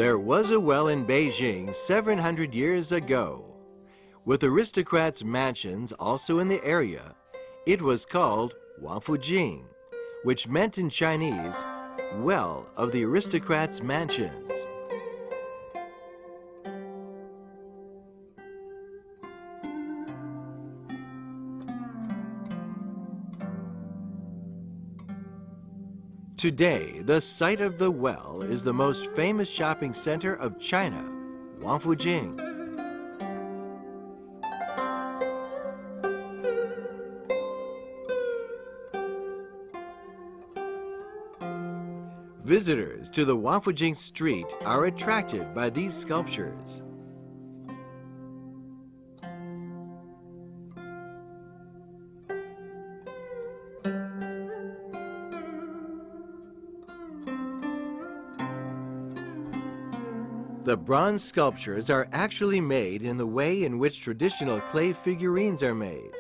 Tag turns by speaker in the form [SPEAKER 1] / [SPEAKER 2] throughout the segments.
[SPEAKER 1] There was a well in Beijing 700 years ago. With aristocrats' mansions also in the area, it was called Wangfujing, which meant in Chinese, well of the aristocrats' mansions. Today, the site of the well is the most famous shopping center of China, Wangfujing. Visitors to the Wangfujing street are attracted by these sculptures. The bronze sculptures are actually made in the way in which traditional clay figurines are made.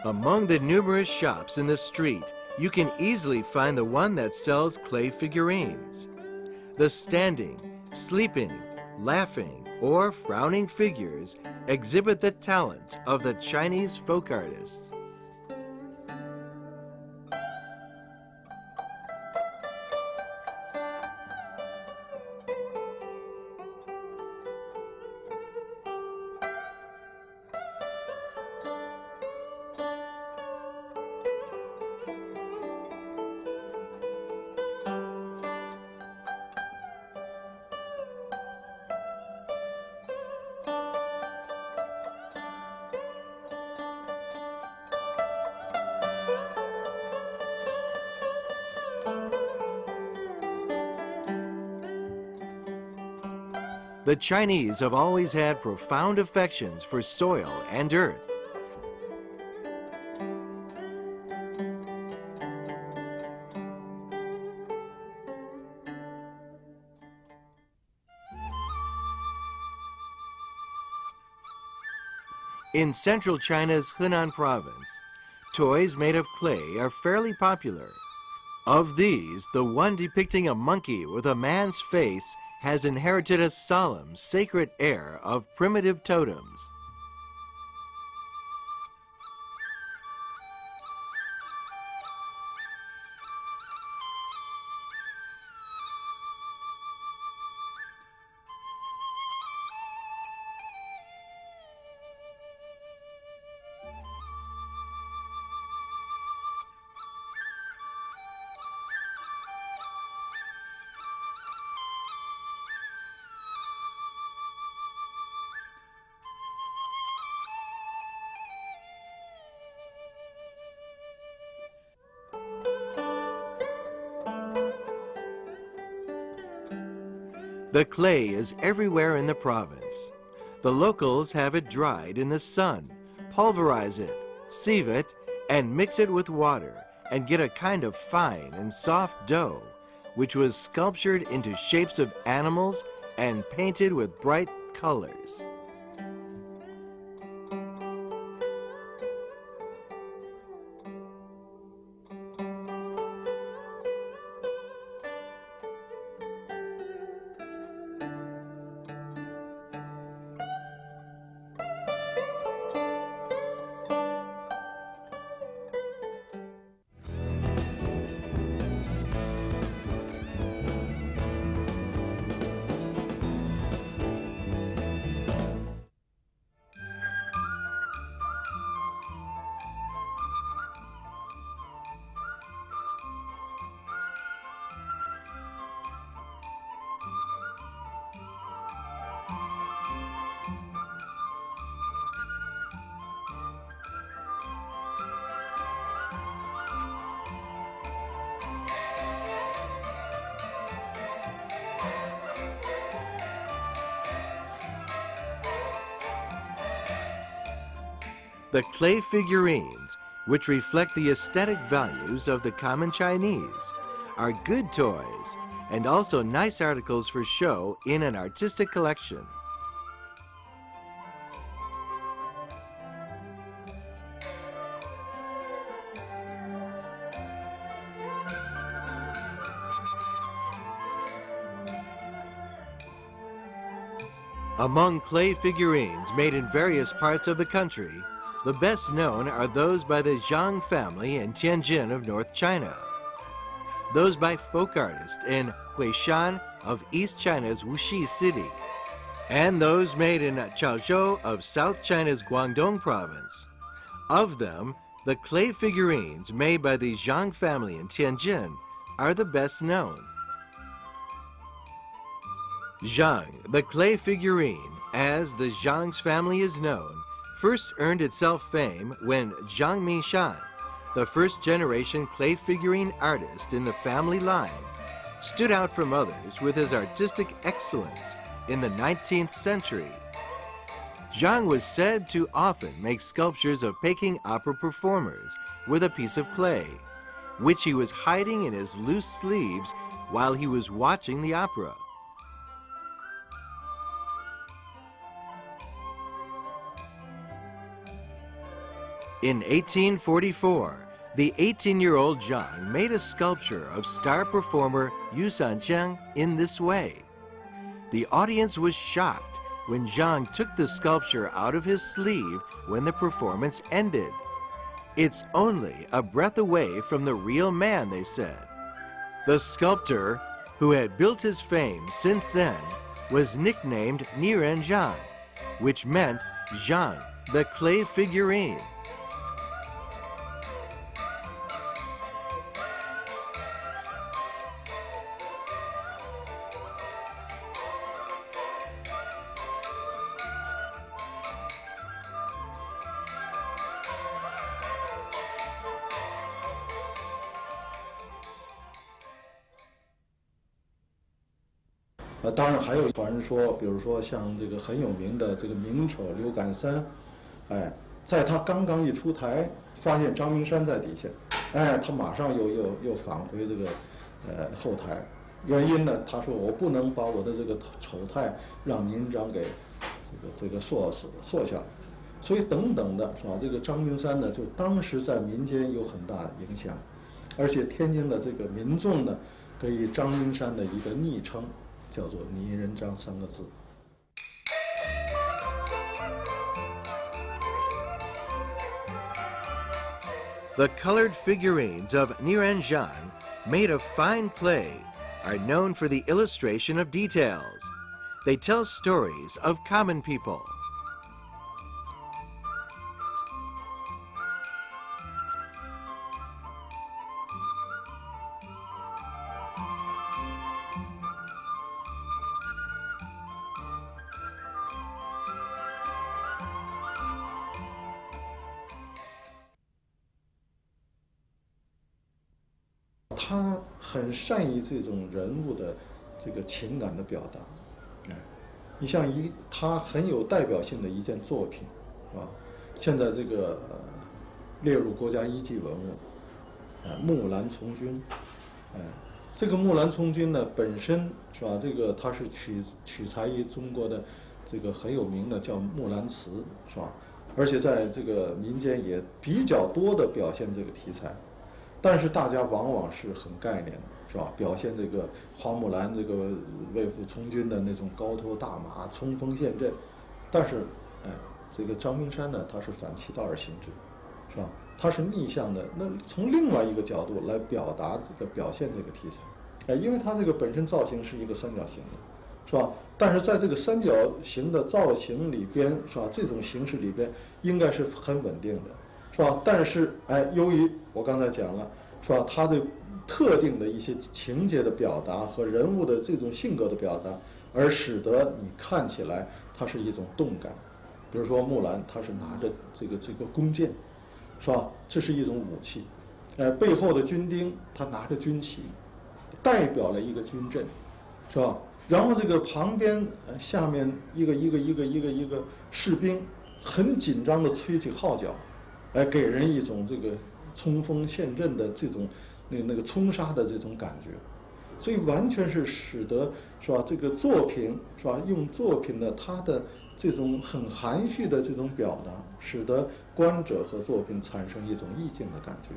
[SPEAKER 1] Among the numerous shops in the street, you can easily find the one that sells clay figurines. The standing, sleeping, laughing, or frowning figures exhibit the talent of the Chinese folk artists. The Chinese have always had profound affections for soil and earth. In central China's Henan province, toys made of clay are fairly popular. Of these, the one depicting a monkey with a man's face has inherited a solemn, sacred air of primitive totems. The clay is everywhere in the province. The locals have it dried in the sun, pulverize it, sieve it, and mix it with water, and get a kind of fine and soft dough, which was sculptured into shapes of animals and painted with bright colors. The clay figurines, which reflect the aesthetic values of the common Chinese, are good toys and also nice articles for show in an artistic collection. Among clay figurines made in various parts of the country, the best known are those by the Zhang family in Tianjin of North China, those by folk artists in Huishan of East China's Wuxi City, and those made in Chaozhou of South China's Guangdong province. Of them, the clay figurines made by the Zhang family in Tianjin are the best known. Zhang, the clay figurine, as the Zhang's family is known, first earned itself fame when Zhang Mingshan, the first-generation clay figurine artist in the family line, stood out from others with his artistic excellence in the 19th century. Zhang was said to often make sculptures of Peking opera performers with a piece of clay, which he was hiding in his loose sleeves while he was watching the opera. In 1844, the 18-year-old Zhang made a sculpture of star performer Yu Sanjiang in this way. The audience was shocked when Zhang took the sculpture out of his sleeve when the performance ended. It's only a breath away from the real man, they said. The sculptor, who had built his fame since then, was nicknamed Niren Zhang, which meant Zhang, the clay figurine.
[SPEAKER 2] 当然还有传说，比如说像这个很有名的这个名丑刘感三，在他刚刚一出台，发现张明山在底下，他马上又返回这个后台。原因呢，他说我不能把我的这个丑态让明章给这个塑下来，所以等等的是吧？这个张明山呢，就当时在民间有很大影响，而且天津的这个民众呢，给张明山的一个昵称叫做“泥人张”3个字。
[SPEAKER 1] The colored figurines of Niren Zhang, made of fine clay, are known for the illustration of details. They tell stories of common people.
[SPEAKER 2] 他很善于这种人物的这个情感的表达，你像他很有代表性的一件作品，是吧？现在这个列入国家一级文物，木兰从军，这个木兰从军呢本身是吧？这个它是取材于中国的这个很有名的叫木兰辞，是吧？而且在这个民间也比较多的表现这个题材。但是大家往往是很概念的，是吧？表现这个花木兰这个为父从军的那种高头大马冲锋陷阵，但是，这个张明山呢，他是反其道而行之，是吧？他是逆向的，那从另外一个角度来表现这个题材，因为他这个本身造型是一个三角形的，是吧？但是在这个三角形的造型里边，是吧？这种形式里边应该是很稳定的。是吧？但是，由于我刚才讲了，是吧？它的特定的一些情节的表达和人物的这种性格的表达，而使得你看起来它是一种动感。比如说木兰，她是拿着这个弓箭，是吧？这是一种武器。背后的军丁他拿着军旗，代表了一个军阵，是吧？然后这个旁边下面一个士兵很紧张地吹起号角。给人一种这个冲锋陷阵的这种那个冲杀的这种感觉，所以完全是使得是吧？这个作品是吧？用作品的它的这种很含蓄的这种表达，使得观者和作品产生一种意境的感觉。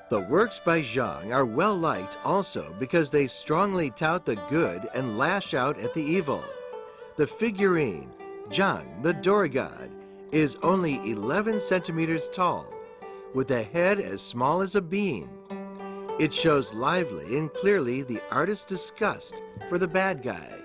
[SPEAKER 1] The works by Zhang are well liked also because they strongly tout the good and lash out at the evil. The figurine, Zhang, the door god, is only 11 centimeters tall, with a head as small as a bean. It shows lively and clearly the artist's disgust for the bad guy.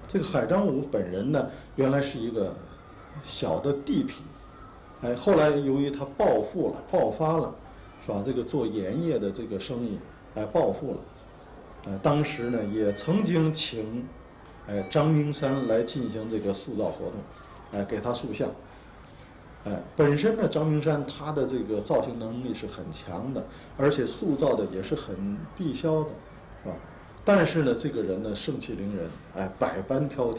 [SPEAKER 2] 这个海张武本人呢，原来是一个小的地痞，后来由于他暴发了，是吧？这个做盐业的这个生意，暴富了，当时呢也曾经请，张明山来进行这个塑造活动，给他塑像，本身呢张明山他的这个造型能力是很强的，而且塑造的也是很必销的，是吧？但是呢，这个人呢盛气凌人，百般挑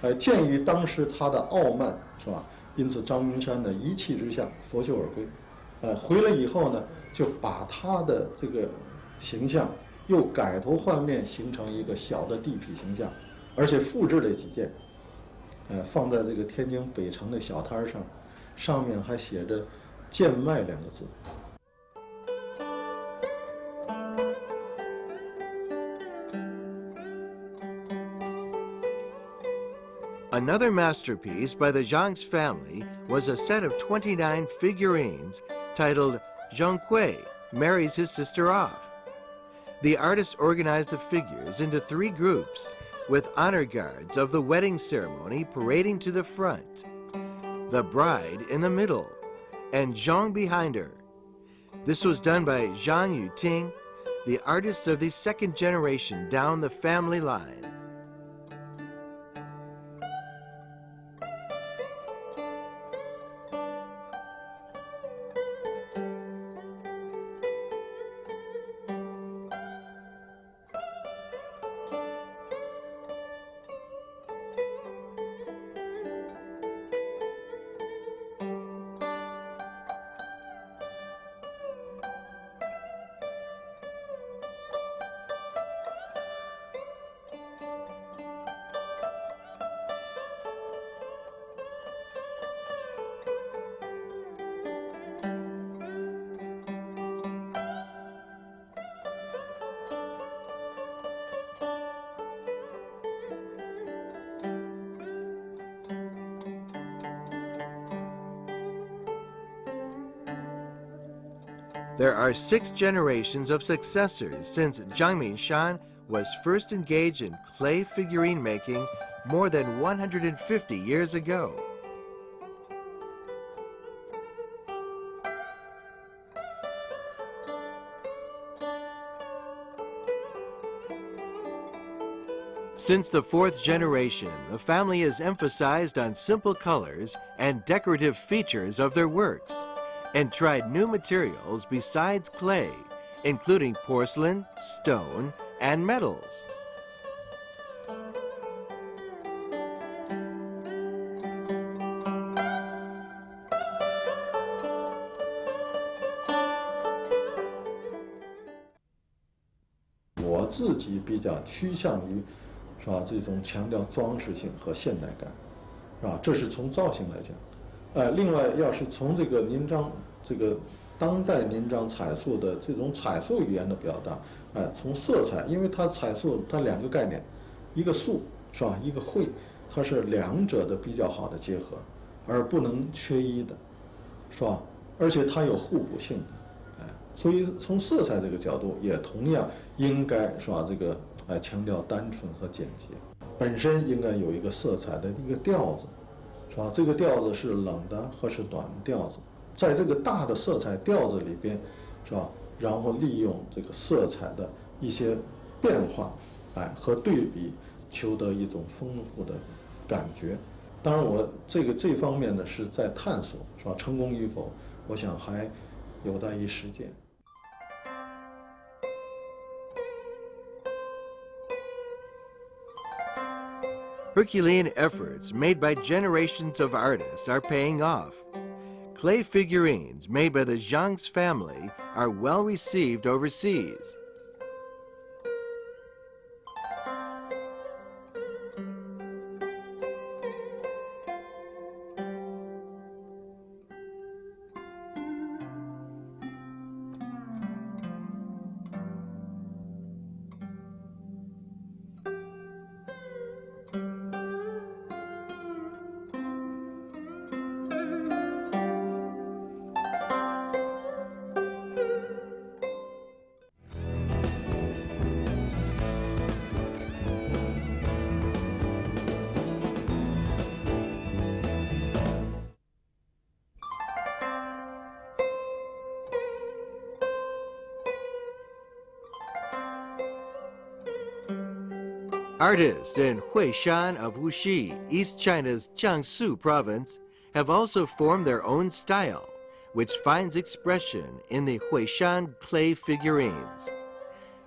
[SPEAKER 2] 剔，鉴于当时他的傲慢，是吧？因此张明山呢一气之下拂袖而归，回来以后呢，就把他的这个形象又改头换面，形成一个小的地痞形象，而且复制了几件，放在这个天津北城的小摊上，上面还写着“贱卖”2个字。
[SPEAKER 1] Another masterpiece by the Zhang's family was a set of 29 figurines titled Zhang Kui Marries His Sister Off. The artist organized the figures into 3 groups, with honor guards of the wedding ceremony parading to the front, the bride in the middle, and Zhang behind her. This was done by Zhang Yuting, the artist of the 2nd generation down the family line. There are 6 generations of successors since Zhang Mingshan was first engaged in clay figurine making more than 150 years ago. Since the 4th generation, the family has emphasized on simple colors and decorative features of their works, and tried new materials besides clay, including porcelain, stone, and metals.
[SPEAKER 2] 我自己比较趋向于，是吧？这种强调装饰性和现代感，是吧？这是从造型来讲。另外，要是从这个临章，这个当代临章彩塑的这种彩塑语言的表达，从色彩，因为它彩塑它2个概念，一个塑是吧，一个绘，它是2者的比较好的结合，而不能缺一的，是吧？而且它有互补性的，所以从色彩这个角度，也同样应该是吧，这个强调单纯和简洁，本身应该有一个色彩的一个调子。是吧？这个调子是冷的或是暖调子，在这个大的色彩调子里边，是吧？然后利用这个色彩的一些变化，和对比，求得一种丰富的感觉。当然，我这方面呢是在探索，是吧？成功与否，我想还有待于实践。
[SPEAKER 1] Herculean efforts made by generations of artists are paying off. Clay figurines made by the Zhang's family are well received overseas. Artists in Huishan of Wuxi, East China's Jiangsu province, have also formed their own style, which finds expression in the Huishan clay figurines.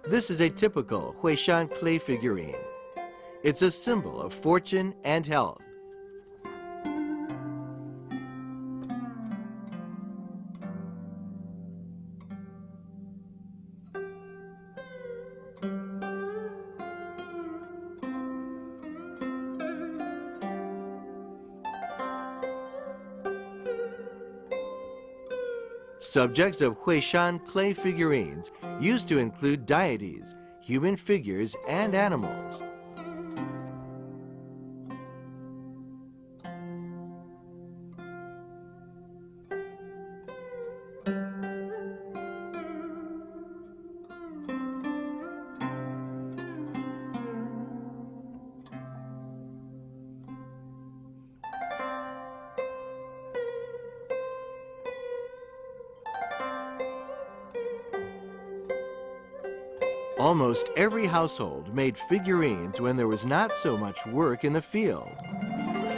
[SPEAKER 1] This is a typical Huishan clay figurine. It's a symbol of fortune and health. Subjects of Huishan clay figurines used to include deities, human figures, and animals. Almost every household made figurines when there was not so much work in the field.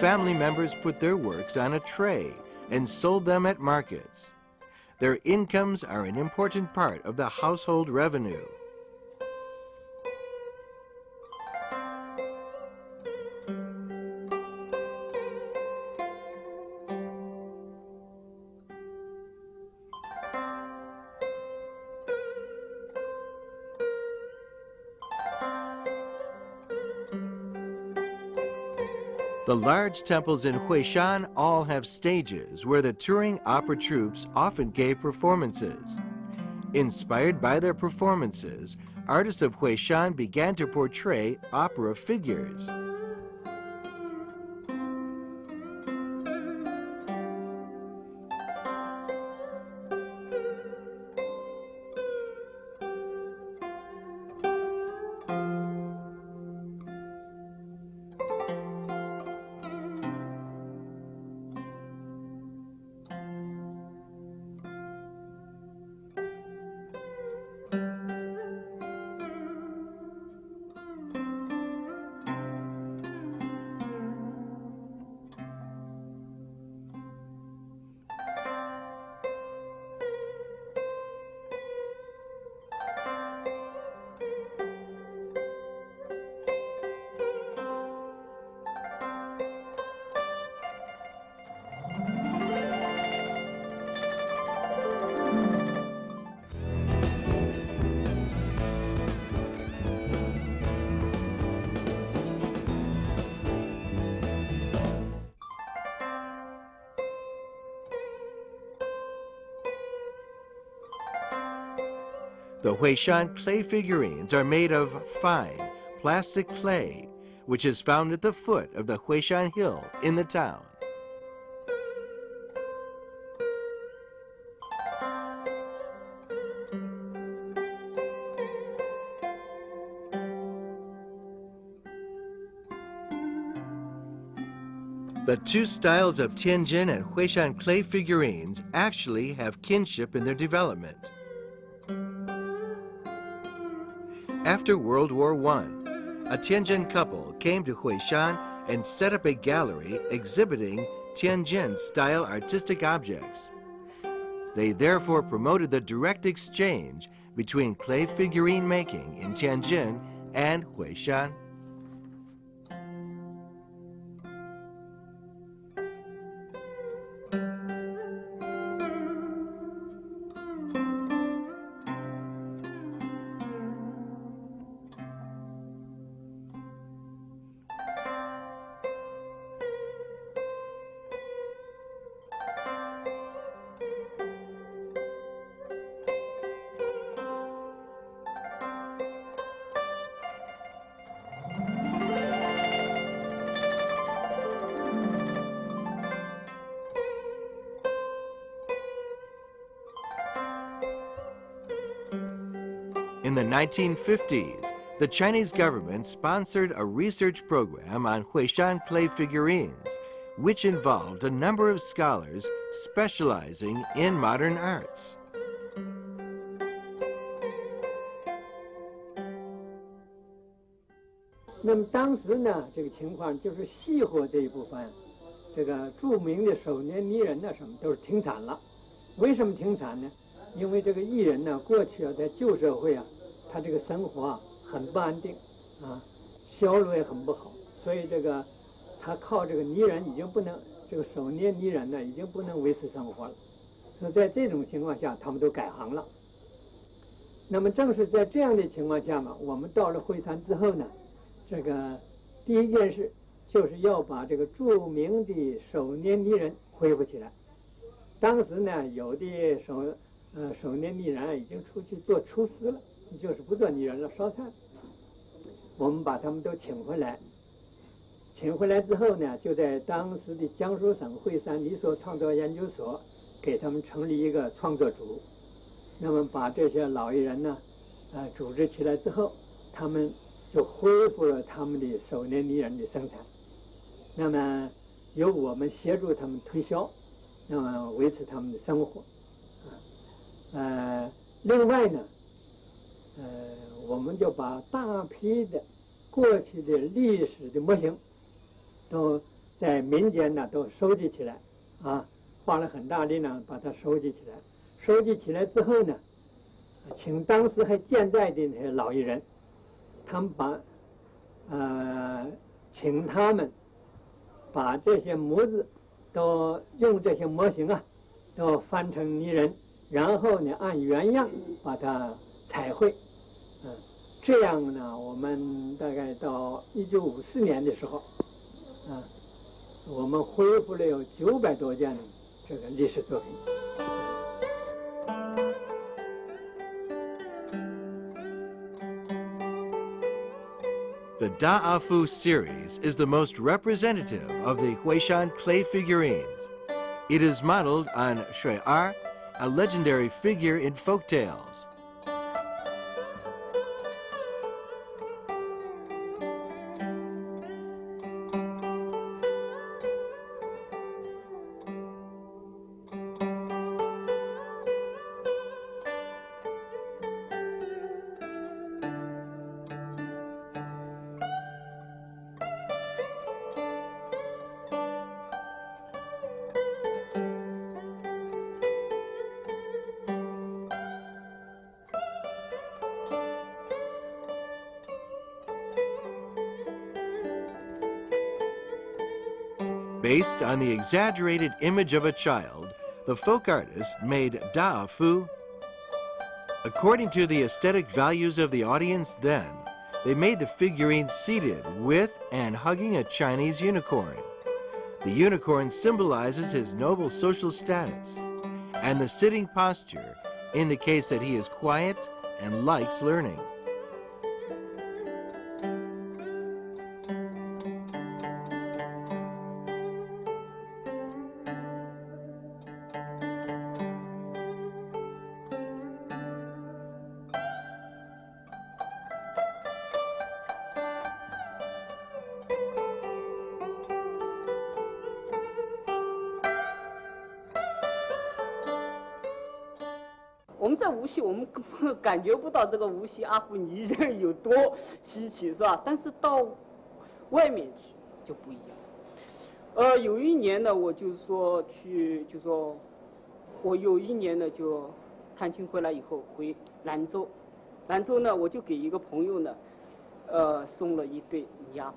[SPEAKER 1] Family members put their works on a tray and sold them at markets. Their incomes are an important part of the household revenue. The large temples in Huishan all have stages where the touring opera troupes often gave performances. Inspired by their performances, artists of Huishan began to portray opera figures. The Huishan clay figurines are made of fine, plastic clay, which is found at the foot of the Huishan Hill in the town. The two styles of Tianjin and Huishan clay figurines actually have kinship in their development. After World War I, a Tianjin couple came to Huishan and set up a gallery exhibiting Tianjin-style artistic objects. They therefore promoted the direct exchange between clay figurine making in Tianjin and Huishan. the 1950s, the Chinese government sponsored a research program on Huishan clay figurines, which involved a number of scholars specializing in modern arts.
[SPEAKER 3] 那么当时呢，这个情况就是细活这一部分，这个著名的手捏泥人呢，什么都是停产了。为什么停产呢？因为这个艺人呢，过去啊，在旧社会啊，他这个生活啊很不安定，啊，销路也很不好，所以这个他靠这个泥人已经不能，这个手捏泥人呢，已经不能维持生活了。所以在这种情况下，他们都改行了。那么正是在这样的情况下嘛，我们到了惠山之后呢，这个第一件事就是要把这个著名的手捏泥人恢复起来。当时呢，有的手捏泥人已经出去做厨师了，就是不做泥人了，烧菜。我们把他们都请回来，请回来之后呢，就在当时的江苏省惠山泥塑创作研究所给他们成立一个创作组。那么把这些老艺人呢，组织起来之后，他们就恢复了他们的手捏泥人的生产。那么由我们协助他们推销，那么维持他们的生活。另外呢，我们就把大批的过去的历史的模型，都在民间呢都收集起来，花了很大力量把它收集起来。收集起来之后呢，请当时还健在的那些老艺人，他们请他们把这些模子都用这些模型啊，都翻成泥人，然后呢按原样把它彩绘，这样呢，我们大概到1954年的时候，我们恢复了有900多件这个历史作品。
[SPEAKER 1] The Da'afu series is the most representative of the Huishan clay figurines. It is modeled on Shui Er, a legendary figure in folk tales. Based on the exaggerated image of a child, the folk artist made Da'afu. According to the aesthetic values of the audience then, they made the figurine seated with and hugging a Chinese unicorn. The unicorn symbolizes his noble social status, and the sitting posture indicates that he is quiet and likes learning.
[SPEAKER 4] 我们在无锡，我们根本感觉不到这个无锡阿芙泥人有多稀奇，是吧？但是到外面去就不一样。有一年呢，我就是说我有一年呢就探亲回来以后回兰州，兰州呢我就给一个朋友呢，送了一对泥阿芙。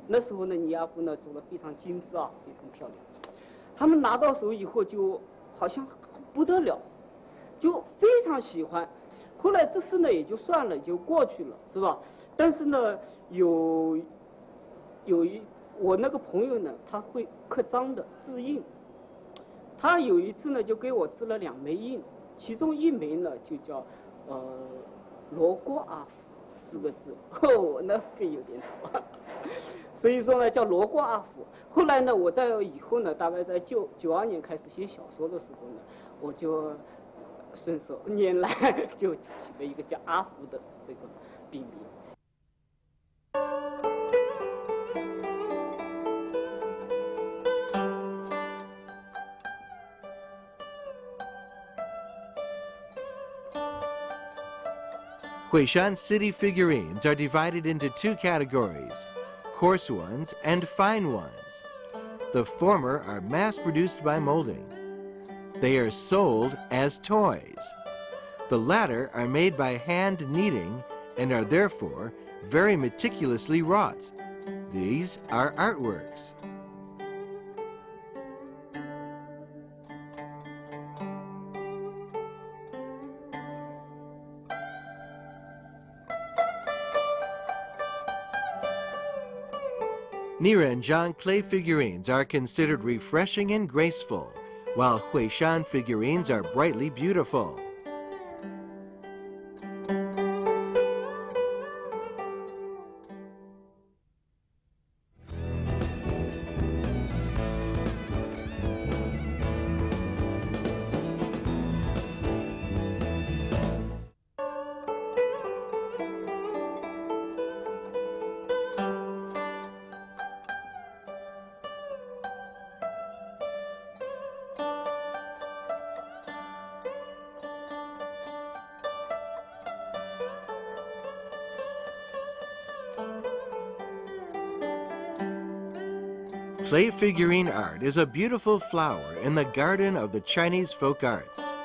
[SPEAKER 4] 那时候呢泥阿芙呢做得非常精致啊，非常漂亮。他们拿到手以后就好像不得了。就非常喜欢，后来这事呢也就算了，就过去了，是吧？但是呢，我那个朋友呢，他会刻章的制印，他有一次呢就给我制了2枚印，其中1枚呢就叫罗锅阿芙4个字，我那背有点土，所以说呢叫罗锅阿芙。后来呢，我在以后呢，大概在92年开始写小说的时候呢，我就顺手拈来就起了一个叫阿福的这个笔名。
[SPEAKER 1] Huishan city figurines are divided into two categories, coarse ones and fine ones. The former are mass-produced by molding. They are sold as toys. The latter are made by hand kneading and are therefore very meticulously wrought. These are artworks. Niranjiang clay figurines are considered refreshing and graceful, while Huishan figurines are brightly beautiful. Clay figurine art is a beautiful flower in the garden of the Chinese folk arts.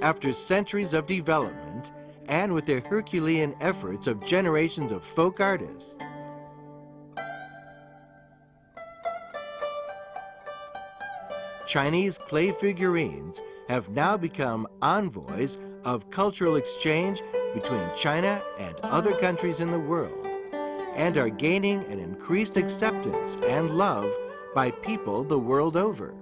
[SPEAKER 1] After centuries of development, and with the Herculean efforts of generations of folk artists, Chinese clay figurines have now become envoys of cultural exchange between China and other countries in the world, and are gaining an increased acceptance and love by people the world over.